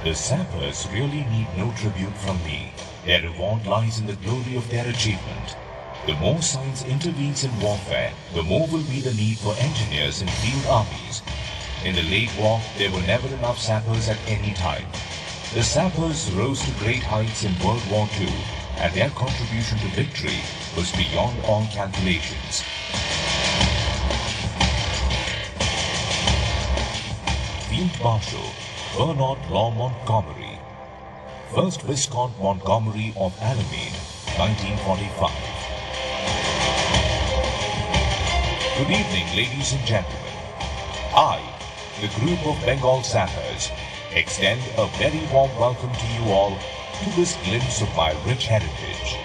The sappers really need no tribute from me. Their reward lies in the glory of their achievement. The more science intervenes in warfare, the more will be the need for engineers in field armies. In the late war, there were never enough sappers at any time. The sappers rose to great heights in World War II, and their contribution to victory was beyond all calculations. Field Marshal Bernard Law Montgomery, 1st Viscount Montgomery of Alamein, 1945. Good evening, ladies and gentlemen. I, the group of Bengal Sappers, extend a very warm welcome to you all to this glimpse of my rich heritage.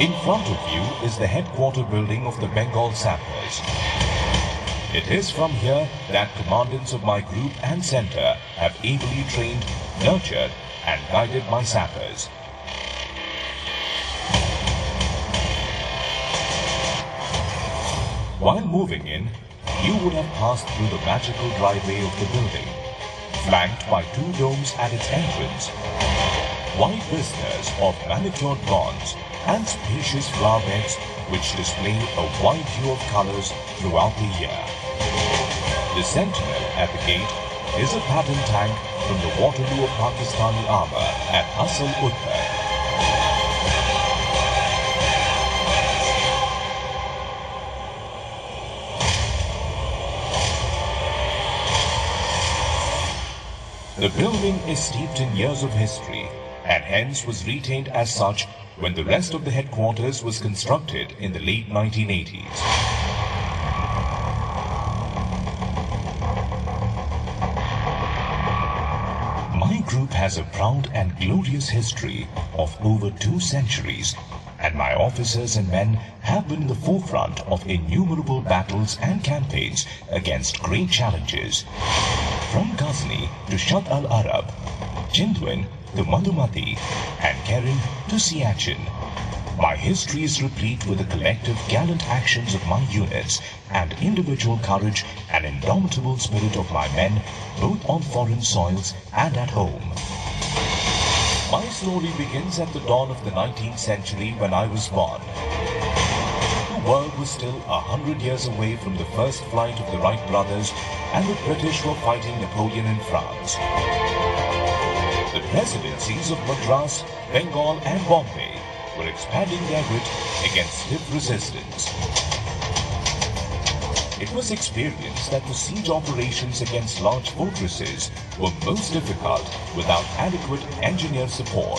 In front of you is the headquarter building of the Bengal Sappers. It is from here that commandants of my group and center have ably trained, nurtured, and guided my sappers. While moving in, you would have passed through the magical driveway of the building, flanked by 2 domes at its entrance, wide vistas of manicured lawns, and spacious flower beds which display a wide view of colors throughout the year. The sentinel at the gate is a pattern tank from the Waterloo of Pakistani armor at Asal Uttar. The building is steeped in years of history and hence was retained as such when the rest of the headquarters was constructed in the late 1980s. My group has a proud and glorious history of over 2 centuries, and my officers and men have been in the forefront of innumerable battles and campaigns against great challenges. From Ghazni to Shatt al-Arab, Chindwin to Madhumati, and Keren to Siachen. My history is replete with the collective gallant actions of my units and individual courage and indomitable spirit of my men, both on foreign soils and at home. My story begins at the dawn of the 19th century when I was born. The world was still 100 years away from the first flight of the Wright brothers, and the British were fighting Napoleon in France. The presidencies of Madras, Bengal and Bombay were expanding their wit against stiff resistance. It was experienced that the siege operations against large fortresses were most difficult without adequate engineer support.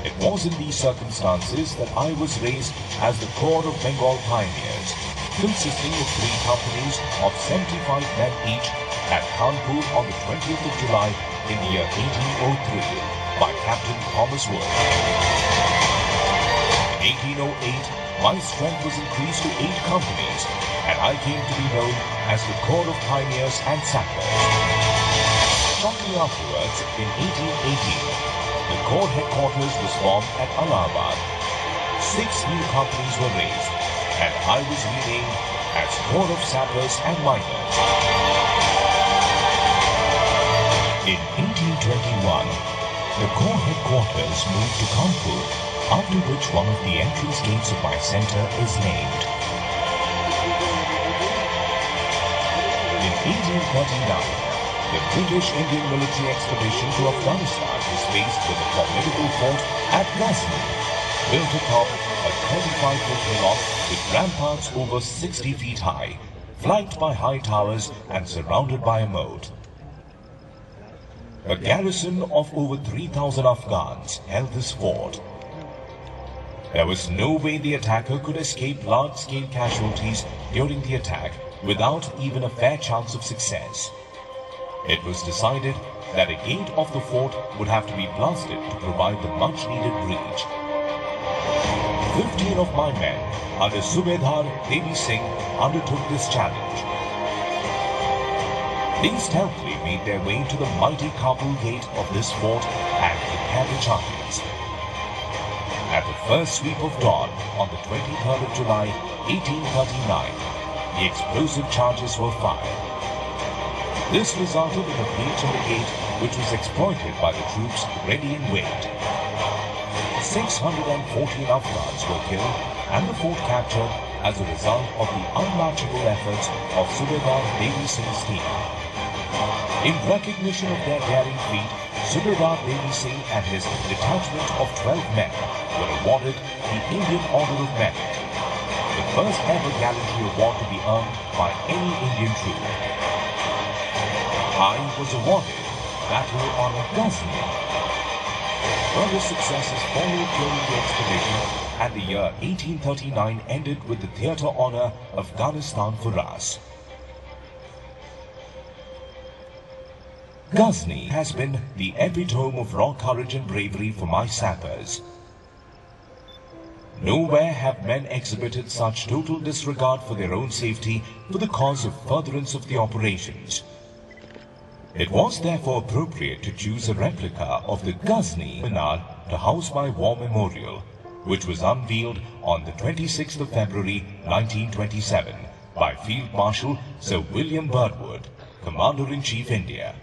It was in these circumstances that I was raised as the corps of Bengal pioneers, consisting of 3 companies of 75 men each at Kanpur on the 20th of July in the year 1803 by Captain Thomas Wood. In 1808, my strength was increased to 8 companies, and I came to be known as the Corps of Pioneers and Sappers. Shortly afterwards, in 1818, the Corps headquarters was formed at Allahabad. 6 new companies were raised, and I was renamed as Corps of Sappers and Miners. In 1821, the Corps headquarters moved to Kanpur, after which one of the entrance gates of my center is named. In 1839, the British Indian military expedition to Afghanistan was faced with a formidable fort at Ghazni, built atop a 25-foot hillock with ramparts over 60 feet high, flanked by high towers and surrounded by a moat. A garrison of over 3,000 Afghans held this fort. There was no way the attacker could escape large-scale casualties during the attack without even a fair chance of success. It was decided that a gate of the fort would have to be blasted to provide the much-needed breach. 15 of my men, under Subedar Devi Singh, undertook this challenge. They stealthily made their way to the mighty Kabul gate of this fort and prepared the charges. At the first sweep of dawn on the 23rd of July, 1839, the explosive charges were fired. This resulted in a breach in the gate, which was exploited by the troops ready in wait. 614 Afghans were killed and the fort captured as a result of the unmatchable efforts of Subedar Devi Singh's team. In recognition of their daring feat, Subedar Devi Singh and his detachment of 12 men were awarded the Indian Order of Merit, the first ever gallantry award to be earned by any Indian troop. I was awarded Battle Honor Ghazni. Further successes followed during the expedition, and the year 1839 ended with the Theatre Honor Afghanistan for us. Ghazni has been the epitome of raw courage and bravery for my sappers. Nowhere have men exhibited such total disregard for their own safety for the cause of furtherance of the operations. It was therefore appropriate to choose a replica of the Ghazni Minar to house my war memorial, which was unveiled on the 26th of February 1927 by Field Marshal Sir William Birdwood, Commander-in-Chief, India.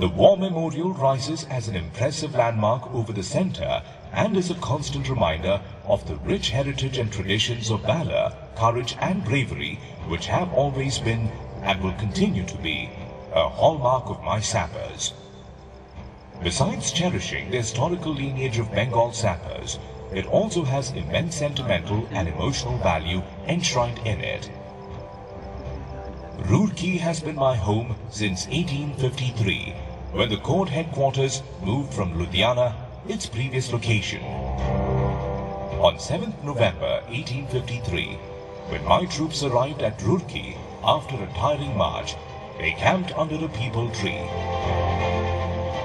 The War Memorial rises as an impressive landmark over the centre and is a constant reminder of the rich heritage and traditions of valor, courage and bravery which have always been and will continue to be a hallmark of my sappers. Besides cherishing the historical lineage of Bengal Sappers, it also has immense sentimental and emotional value enshrined in it. Roorkee has been my home since 1853, when the Corps headquarters moved from Ludhiana, its previous location. On 7th November 1853, when my troops arrived at Roorkee after a tiring march, they camped under a peepal tree.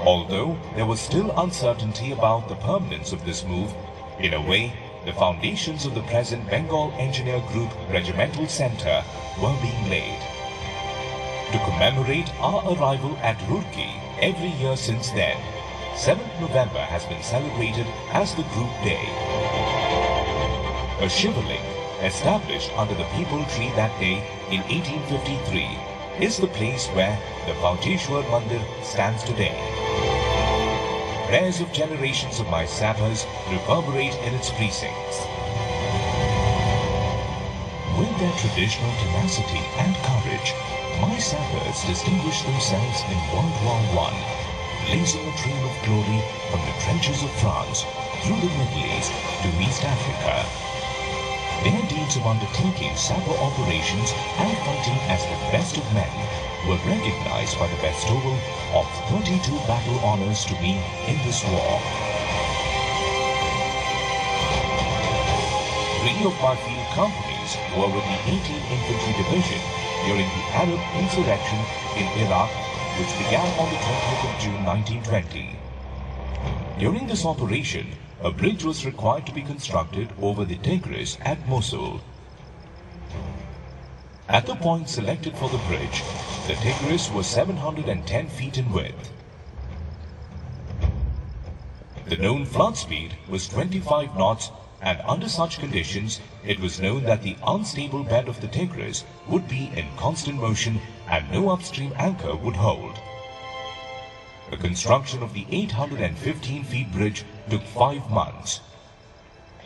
Although there was still uncertainty about the permanence of this move, in a way, the foundations of the present Bengal Engineer Group Regimental Centre were being laid. To commemorate our arrival at Roorkee every year since then, 7th November has been celebrated as the Group Day. A shivaling established under the peepal tree that day in 1853 is the place where the Vauteshwar Mandir stands today. Prayers of generations of my sappers reverberate in its precincts. With their traditional tenacity and courage, my sappers distinguished themselves in World War I, blazing a trail of glory from the trenches of France through the Middle East to East Africa. Their deeds of undertaking sapper operations and fighting as the best of men were recognized by the bestowal of 32 battle honors to me in this war. 3 of my field companies were with the 18th Infantry Division during the Arab insurrection in Iraq, which began on the 20th of June 1920. During this operation, a bridge was required to be constructed over the Tigris at Mosul. At the point selected for the bridge, the Tigris was 710 feet in width. The known flood speed was 25 knots, and under such conditions, it was known that the unstable bed of the Tigris would be in constant motion and no upstream anchor would hold. The construction of the 815 feet bridge took 5 months.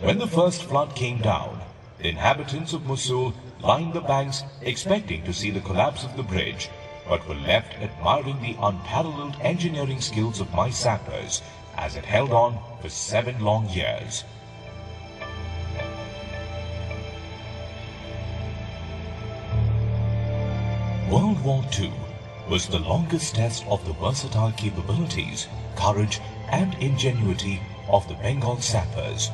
When the first flood came down, the inhabitants of Mosul lined the banks expecting to see the collapse of the bridge, but were left admiring the unparalleled engineering skills of my sappers as it held on for 7 long years. World War II was the longest test of the versatile capabilities, courage and ingenuity of the Bengal Sappers.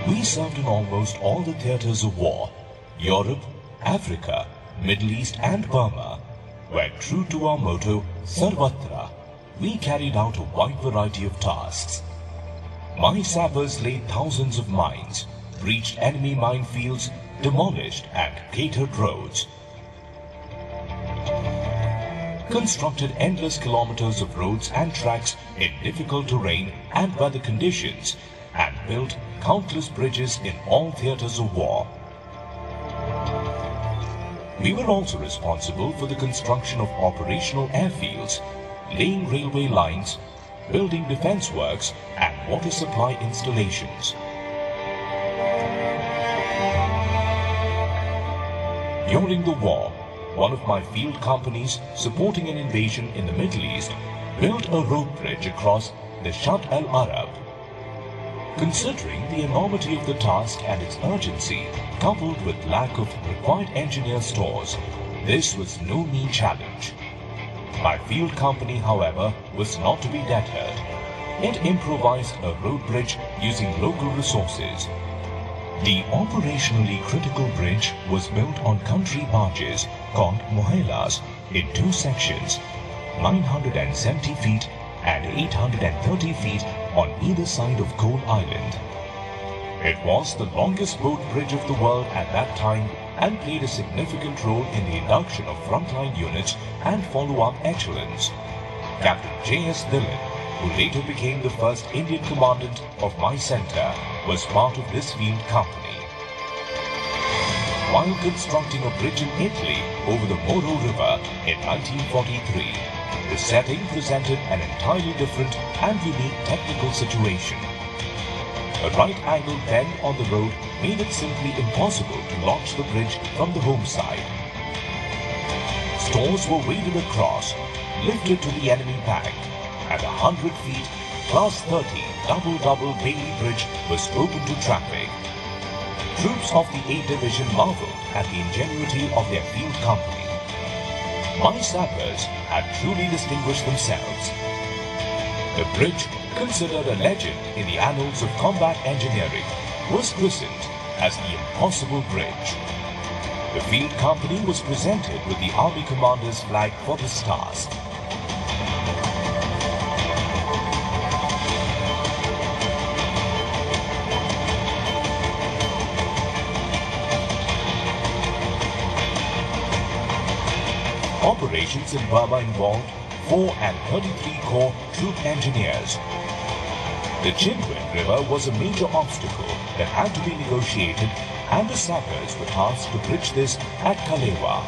We served in almost all the theatres of war, Europe, Africa, Middle East and Burma, where true to our motto, Sarvatra, we carried out a wide variety of tasks. My sappers laid thousands of mines, breached enemy minefields, demolished and cratered roads, constructed endless kilometers of roads and tracks in difficult terrain and weather conditions, and built countless bridges in all theatres of war. We were also responsible for the construction of operational airfields, laying railway lines, building defence works and water supply installations. During the war, one of my field companies supporting an invasion in the Middle East built a road bridge across the Shatt al-Arab. Considering the enormity of the task and its urgency, coupled with lack of required engineer stores, this was no mean challenge. My field company, however, was not to be deterred. It improvised a road bridge using local resources. The operationally critical bridge was built on country barges called mohelas in two sections, 970 feet and 830 feet on either side of Coal Island. It was the longest boat bridge of the world at that time and played a significant role in the induction of frontline units and follow-up echelons. Captain J.S. Dillon, who later became the first Indian commandant of my centre, was part of this field company. While constructing a bridge in Italy over the Moro River in 1943, the setting presented an entirely different and unique technical situation. A right-angled bend on the road made it simply impossible to launch the bridge from the home side. Stores were waded across, lifted to the enemy bank, and 100 feet plus 30 double Bailey Bridge was open to traffic. Troops of the 8th Division marveled at the ingenuity of their field company. My sappers had truly distinguished themselves. The bridge, considered a legend in the annals of combat engineering, was christened as the Impossible Bridge. The field company was presented with the Army Commander's flag for this task. Operations in Burma involved 4 and 33 Corps troop engineers. The Chindwin River was a major obstacle that had to be negotiated, and the sappers were tasked to bridge this at Kalewa.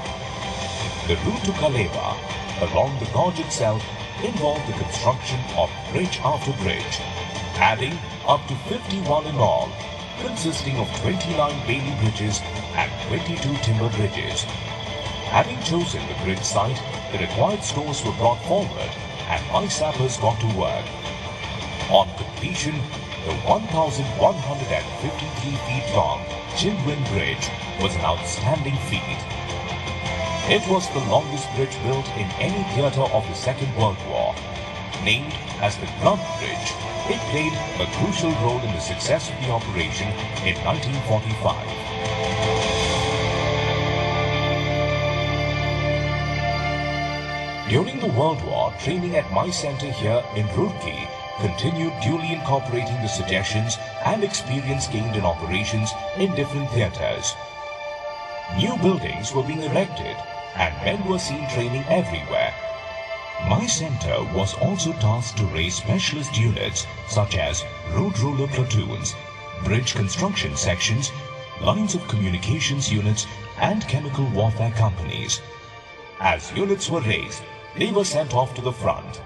The route to Kalewa, along the gorge itself, involved the construction of bridge after bridge, adding up to 51 in all, consisting of 29 Bailey bridges and 22 timber bridges. Having chosen the bridge site, the required stores were brought forward and my sappers got to work. On completion, the 1,153 feet long Chindwin Bridge was an outstanding feat. It was the longest bridge built in any theatre of the Second World War. Named as the Blunt Bridge, it played a crucial role in the success of the operation in 1945. During the World War, training at my centre here in Roorkee continued, duly incorporating the suggestions and experience gained in operations in different theatres. New buildings were being erected and men were seen training everywhere. My centre was also tasked to raise specialist units such as road roller platoons, bridge construction sections, lines of communications units and chemical warfare companies. As units were raised, they were sent off to the front.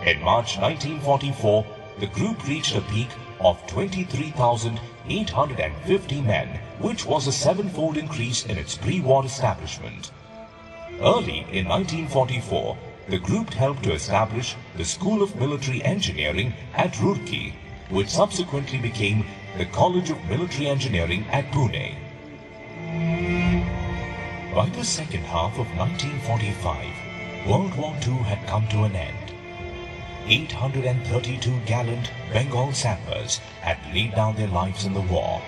In March 1944, the group reached a peak of 23,850 men, which was a 7-fold increase in its pre-war establishment. Early in 1944, the group helped to establish the School of Military Engineering at Roorkee, which subsequently became the College of Military Engineering at Pune. By the second half of 1945, World War II had come to an end. 832 gallant Bengal Sappers had laid down their lives in the war.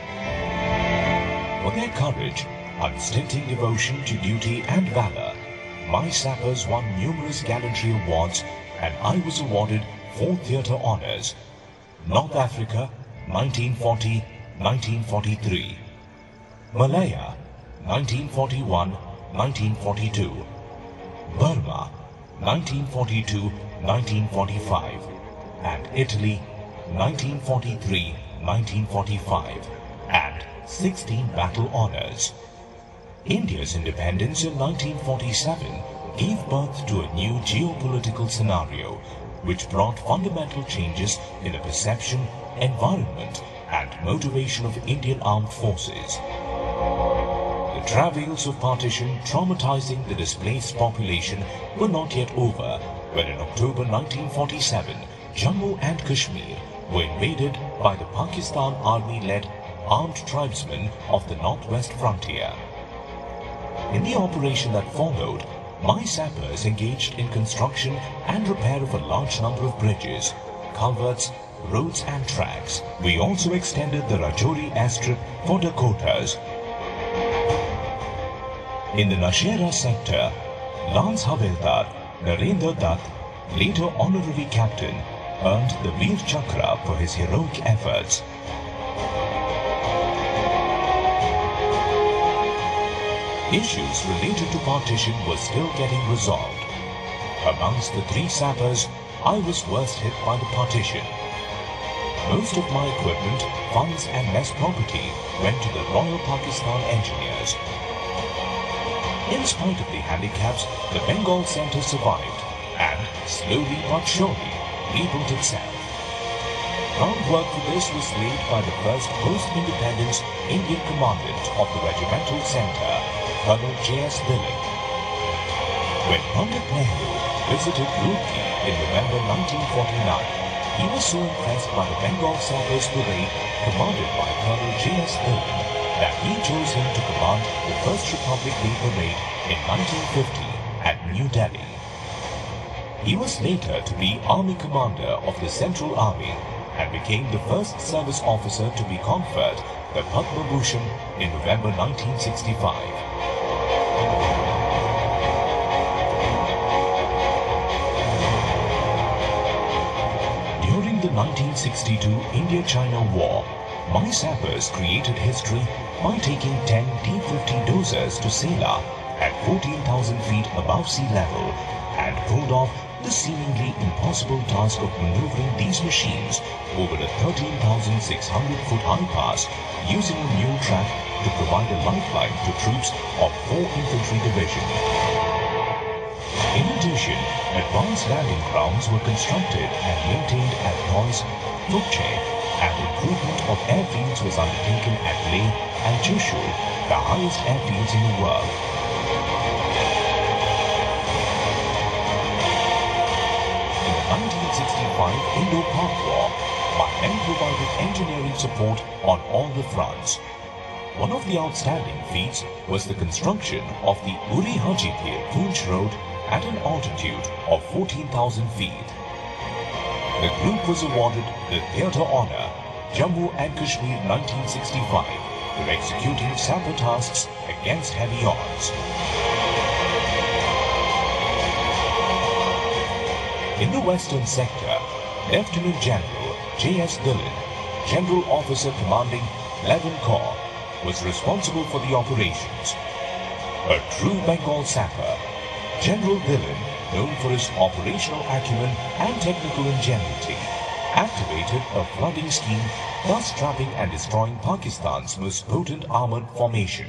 For their courage, unstinting devotion to duty and valor, my sappers won numerous gallantry awards and I was awarded 4 theatre honours. North Africa, 1940-1943. Malaya, 1941-1942. Burma, 1942-1945, and Italy, 1945 and 16 battle honors. India's independence in 1947 gave birth to a new geopolitical scenario which brought fundamental changes in the perception, environment and motivation of Indian armed forces. The travails of partition traumatizing the displaced population were not yet over when in October 1947, Jammu and Kashmir were invaded by the Pakistan Army-led armed tribesmen of the northwest frontier. In the operation that followed, my sappers engaged in construction and repair of a large number of bridges, culverts, roads and tracks. We also extended the Rajouri airstrip for Dakotas. In the Nashera sector, Lance Havildar Narendra Dutt, later honorary captain, earned the Veer Chakra for his heroic efforts. Issues related to partition were still getting resolved. Amongst the three sappers, I was worst hit by the partition. Most of my equipment, funds and mess property went to the Royal Pakistan Engineers. In spite of the handicaps, the Bengal Center survived and, slowly but surely, rebuilt itself. Groundwork for this was laid by the first post-independence Indian commandant of the regimental center, Colonel J.S. Dillon. When Pandit Nehru visited Roorkee in November 1949, he was so impressed by the Bengal Sappers parade commanded by Colonel J.S. Dillon that he chose him to command the First Republic Day Parade in 1950 at New Delhi. He was later to be Army Commander of the Central Army and became the first service officer to be conferred the Padma Bhushan in November 1965. During the 1962 India-China War, my sappers created history by taking 10 T-50 dozers to Sela at 14,000 feet above sea level and pulled off the seemingly impossible task of maneuvering these machines over a 13,600-foot high pass using a mule track to provide a lifeline to troops of 4 infantry division. In addition, advanced landing grounds were constructed and maintained at Toys, Roorkee, and improvement of airfields was undertaken at Leh and Chushul, the highest airfields in the world. In the 1965 Indo-Pak War, my men provided engineering support on all the fronts. One of the outstanding feats was the construction of the Uri Hajipir Poonch Road at an altitude of 14,000 feet. The group was awarded the Theatre Honour, Jammu and Kashmir 1965, for executing sapper tasks against heavy odds. In the Western Sector, Lieutenant General J.S. Dillon, General Officer commanding 11 Corps, was responsible for the operations. A true Bengal sapper, General Dillon, known for his operational acumen and technical ingenuity, activated a flooding scheme, thus trapping and destroying Pakistan's most potent armored formation.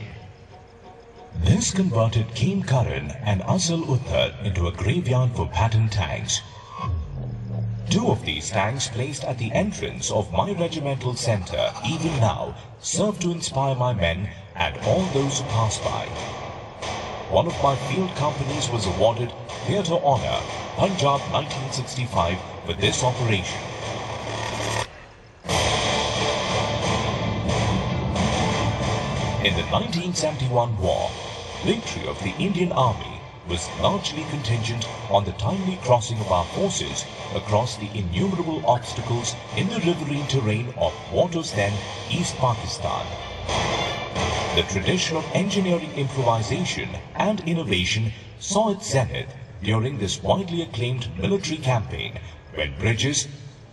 This converted Khem Karan and Asal Uttar into a graveyard for pattern tanks. 2 of these tanks placed at the entrance of my regimental center even now serve to inspire my men and all those who pass by. One of my field companies was awarded Theatre Honour, Punjab 1965 for this operation. In the 1971 war, victory of the Indian Army was largely contingent on the timely crossing of our forces across the innumerable obstacles in the riverine terrain of what was then East Pakistan. The tradition of engineering improvisation and innovation saw its zenith during this widely acclaimed military campaign when bridges,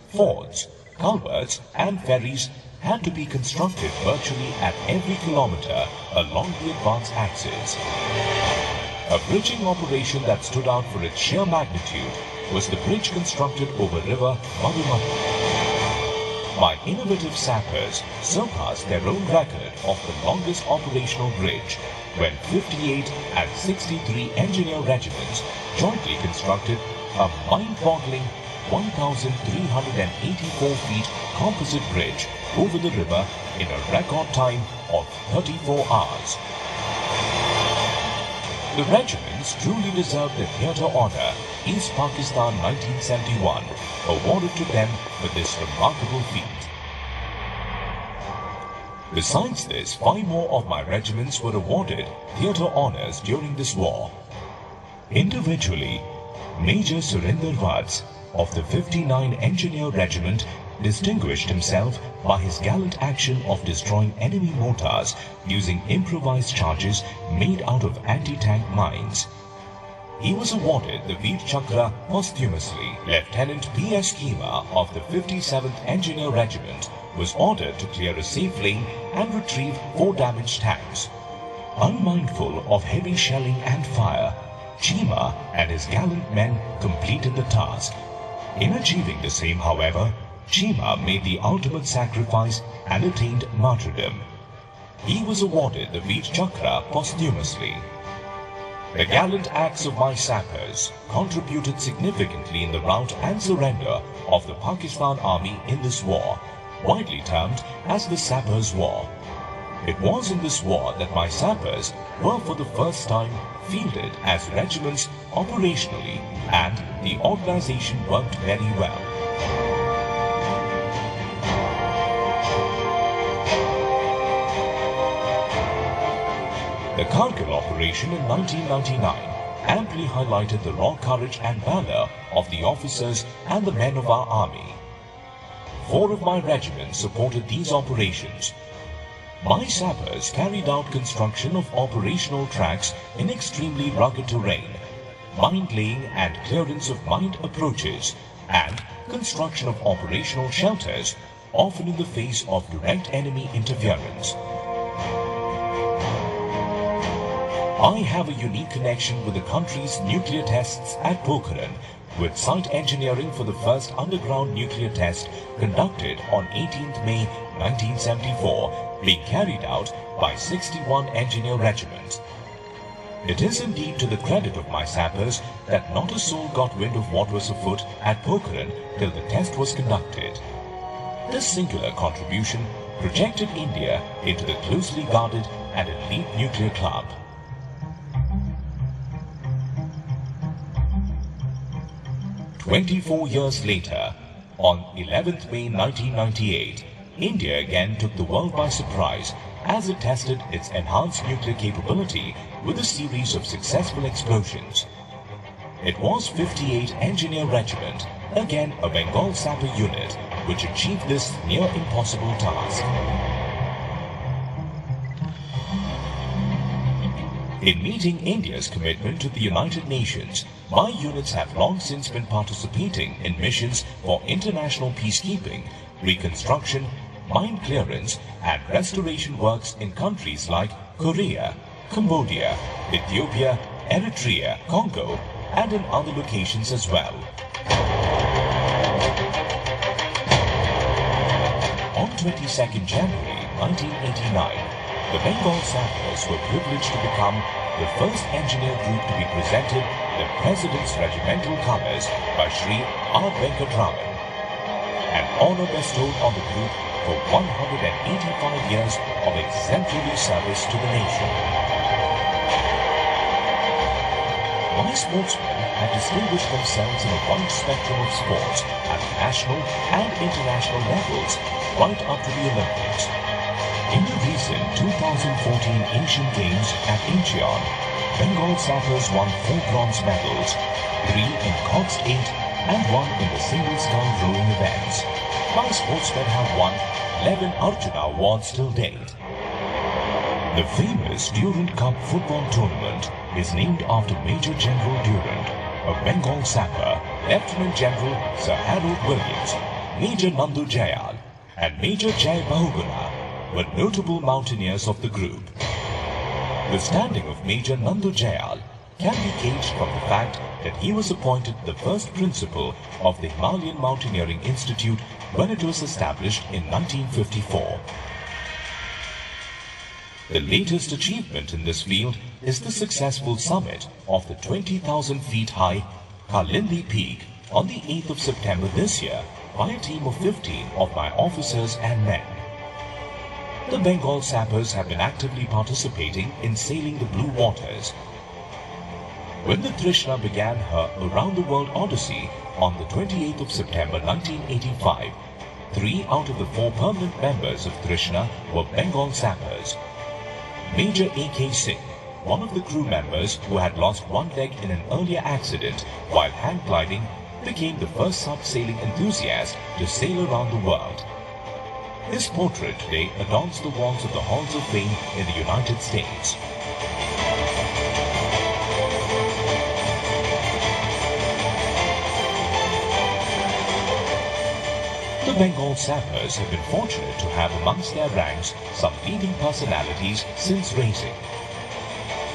fords, culverts and ferries had to be constructed virtually at every kilometer along the advance axis. A bridging operation that stood out for its sheer magnitude was the bridge constructed over river Madhumati. my innovative sappers surpassed their own record of the longest operational bridge when 58 and 63 engineer regiments jointly constructed a mind-boggling 1,384 feet composite bridge over the river in a record time of 34 hours. The regiments truly deserve the Theatre Honour East Pakistan 1971 awarded to them for this remarkable feat. Besides this, 5 more of my regiments were awarded theatre honours during this war. Individually, Major Surinder Vats of the 59 Engineer Regiment distinguished himself by his gallant action of destroying enemy mortars using improvised charges made out of anti-tank mines. He was awarded the Veer Chakra posthumously. Lieutenant P.S. Kima of the 57th Engineer Regiment was ordered to clear a safe lane and retrieve 4 damaged tanks. Unmindful of heavy shelling and fire, Chima and his gallant men completed the task. In achieving the same, however, Chima made the ultimate sacrifice and attained martyrdom. He was awarded the Veer Chakra posthumously. The gallant acts of my sappers contributed significantly in the rout and surrender of the Pakistan Army in this war, widely termed as the Sappers' War. It was in this war that my sappers were for the first time fielded as regiments operationally, and the organization worked very well. The Kargil operation in 1999 amply highlighted the raw courage and valor of the officers and the men of our army. 4 of my regiments supported these operations. My sappers carried out construction of operational tracks in extremely rugged terrain, mine laying and clearance of mined approaches, and construction of operational shelters, often in the face of direct enemy interference. I have a unique connection with the country's nuclear tests at Pokhran, with site engineering for the first underground nuclear test conducted on 18th May 1974 being carried out by 61 engineer regiments. It is indeed to the credit of my sappers that not a soul got wind of what was afoot at Pokhran till the test was conducted. This singular contribution projected India into the closely guarded and elite nuclear club. 24 years later, on 11th May 1998, India again took the world by surprise as it tested its enhanced nuclear capability with a series of successful explosions. It was 58 Engineer Regiment, again a Bengal Sapper unit, which achieved this near impossible task. In meeting India's commitment to the United Nations, my units have long since been participating in missions for international peacekeeping, reconstruction, mine clearance and restoration works in countries like Korea, Cambodia, Ethiopia, Eritrea, Congo, and in other locations as well. On 22nd January 1989, the Bengal Sappers were privileged to become the first engineer group to be presented the President's Regimental Colours by Shri R. Venkatraman, an honour bestowed on the group for 185 years of exemplary service to the nation. My sportsmen have distinguished themselves in a wide spectrum of sports at national and international levels, right up to the Olympics. In the recent 2014 Asian Games at Incheon, Bengal Sappers won 4 bronze medals, 3 in coxed 8 and 1 in the single-scull rowing events. My sportsmen have won 11 Arjuna awards till date. The famous Durand Cup football tournament is named after Major General Durand, a Bengal Sapper, Lieutenant General Sir Harold Williams, Major Nandu Jayal, and Major Jay Bahuguna were notable mountaineers of the group. The standing of Major Nandu Jayal can be gauged from the fact that he was appointed the first principal of the Himalayan Mountaineering Institute when it was established in 1954. The latest achievement in this field is the successful summit of the 20,000 feet high Kalindi Peak on the 8th of September this year by a team of 15 of my officers and men. The Bengal Sappers have been actively participating in sailing the blue waters. When the Trishna began her around-the-world odyssey on the 28th of September 1985, 3 out of the 4 permanent members of Trishna were Bengal Sappers. Major A.K. Singh, one of the crew members who had lost one leg in an earlier accident while hang gliding, became the first sub-sailing enthusiast to sail around the world. His portrait today adorns the walls of the Halls of Fame in the United States. The Bengal Sappers have been fortunate to have amongst their ranks some leading personalities since racing.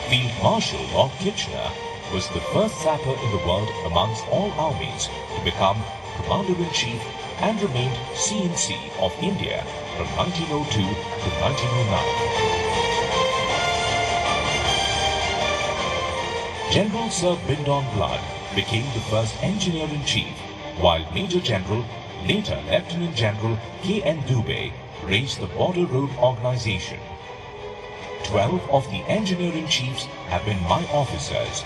Field Marshal Lord Kitchener was the first sapper in the world amongst all armies to become Commander-in-Chief and remained CNC of India from 1902 to 1909. General Sir Bindon Blood became the first Engineer-in-Chief, while Major General, later Lieutenant General K.N. Dubey, raised the Border Road Organization. 12 of the Engineer-in-Chiefs have been my officers.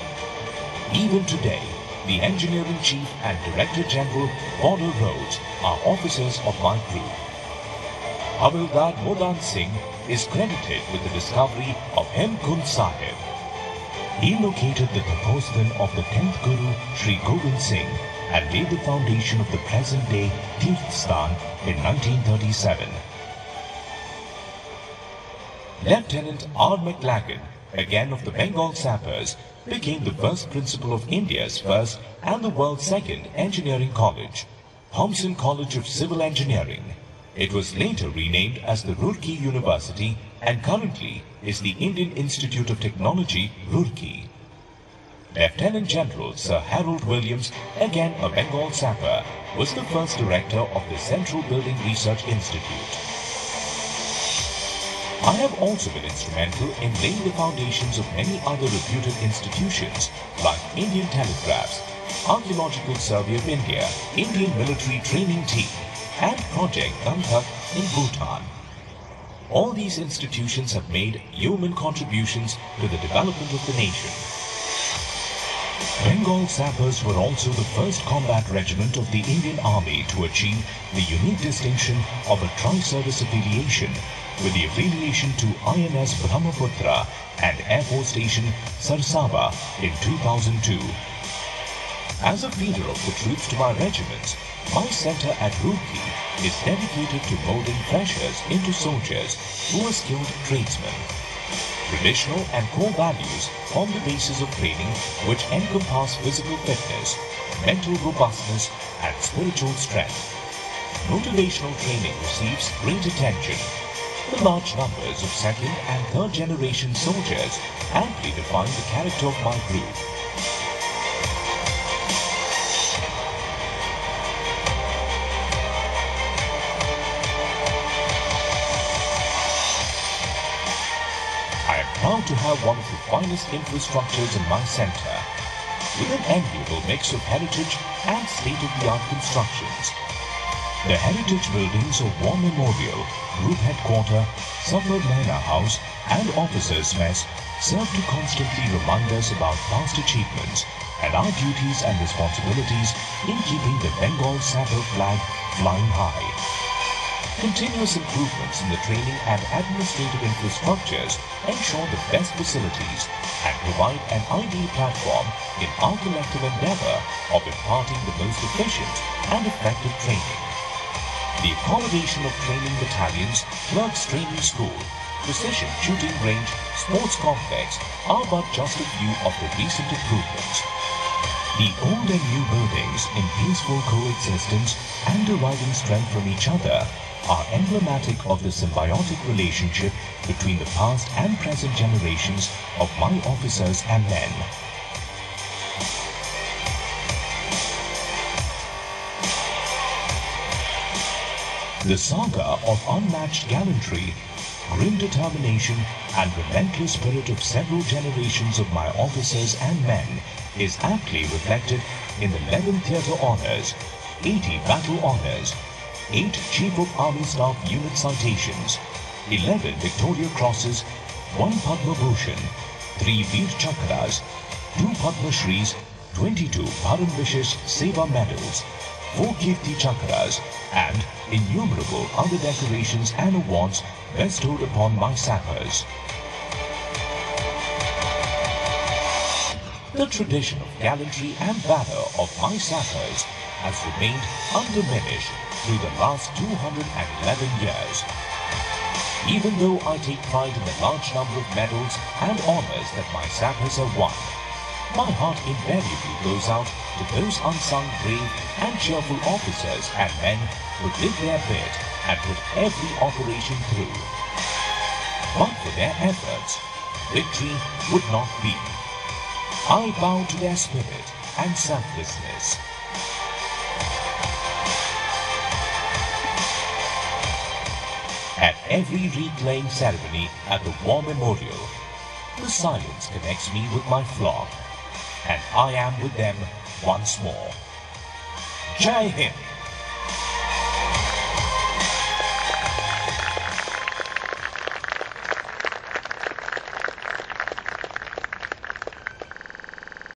Even today, the Engineer-in-Chief and Director General Border Roads are officers of my crew. Havildar Modan Singh is credited with the discovery of Hemkund Sahib. He located the Taposthan of the 10th Guru Sri Gobind Singh and laid the foundation of the present-day Tirthstan in 1937. Lieutenant R. McLagan, again of the Bengal Sappers, became the first principal of India's first and the world's second engineering college, Thomson College of Civil Engineering. It was later renamed as the Roorkee University and currently is the Indian Institute of Technology, Roorkee. Lieutenant General Sir Harold Williams, again a Bengal Sapper, was the first director of the Central Building Research Institute. I have also been instrumental in laying the foundations of many other reputed institutions like Indian Telegraphs, Archaeological Survey of India, Indian Military Training Team, and Project Gandhak in Bhutan. All these institutions have made human contributions to the development of the nation. Bengal Sappers were also the first combat regiment of the Indian Army to achieve the unique distinction of a tri-service affiliation with the affiliation to INS Brahmaputra and Air Force Station Sarsaba in 2002. As a feeder of the troops to my regiments, my center at Roorkee is dedicated to molding freshers into soldiers who are skilled tradesmen. Traditional and core values form the basis of training which encompass physical fitness, mental robustness and spiritual strength. Motivational training receives great attention. The large numbers of second and third generation soldiers amply define the character of my group. I am proud to have one of the finest infrastructures in my center, with an enviable mix of heritage and state-of-the-art constructions. The heritage buildings of War Memorial, Group Headquarter, Suffered Manor House and Officers' Mess serve to constantly remind us about past achievements and our duties and responsibilities in keeping the Bengal Sapper flag flying high. Continuous improvements in the training and administrative infrastructures ensure the best facilities and provide an ideal platform in our collective endeavor of imparting the most efficient and effective training. The accommodation of training battalions, clerks training school, precision shooting range, sports complex are but just a few of the recent improvements. The old and new buildings in peaceful coexistence and deriving strength from each other are emblematic of the symbiotic relationship between the past and present generations of my officers and men. The saga of unmatched gallantry, grim determination and relentless spirit of several generations of my officers and men is aptly reflected in the 11 Theatre Honours, 80 Battle Honours, 8 Chief of Army Staff Unit Citations, 11 Victoria Crosses, 1 Padma Bhushan, 3 Veer Chakras, 2 Padma Shris, 22 Bharat Vishesh Seva Medals, 4 Kirti Chakras and innumerable other decorations and awards bestowed upon my sappers. The tradition of gallantry and valor of my sappers has remained undiminished through the last 211 years. Even though I take pride in the large number of medals and honours that my sappers have won, my heart invariably goes out to those unsung brave and cheerful officers and men who did their bit and put every operation through. But for their efforts, victory would not be. I bow to their spirit and selflessness. At every wreath-laying ceremony at the War Memorial, the silence connects me with my flock, and I am with them once more. Jai Hind!